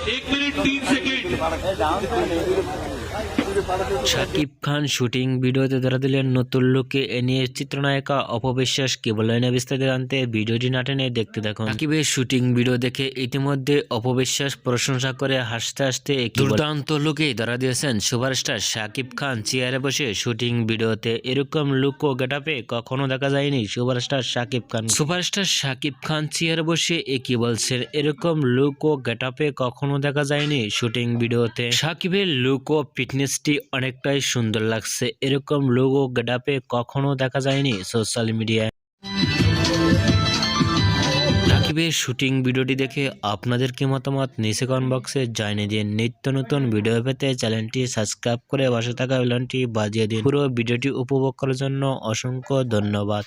1 minute 3 second. Shakib Khan shooting ভিডিওতে ধরা দিলেন নতুন লুকে। এ নিয়ে চিত্রনায়িকা অপবিশ্বাস কি বললেন বিস্তারিত জানতে ভিডিওটি না টেনে দেখতে থাকুন। শাকিবের শুটিং ভিডিও দেখে ইতিমধ্যে অপবিশ্বাস প্রশংসা করে হাসতে হাসতে দুর্দান্ত লুকে ধরা দিয়েছেন সুপারস্টার শাকিব খান। চেয়ারে বসে শুটিং ভিডিওতে এরকম লুক ও গেটআপে কখনো দেখা যায়নি সুপারস্টার শাকিব খান। সুপারস্টার শাকিব খান চেয়ারে বসে কি বলছেন, এরকম লুক ও গেটআপে কখনো দেখা যায়নি শুটিং ভিডিওতে। শাকিবের লুক ও ফিটনেসটি অনেকটাই সুন্দর লাগছে, এরকম লুক ও গেটআপে কখনো দেখা যায়নি সোশ্যাল মিডিয়ায়। শাকিবের শুটিং ভিডিওটি দেখে আপনাদের কি মতামত নিচে কমেন্ট বক্সে জানিয়ে দিন। নিত্য নতুন ভিডিও পেতে চ্যানেলটি সাবস্ক্রাইব করে পাশে থাকা বেলটি বাজিয়ে দিন। পুরো ভিডিওটি উপভোগ করার জন্য অসংখ্য ধন্যবাদ।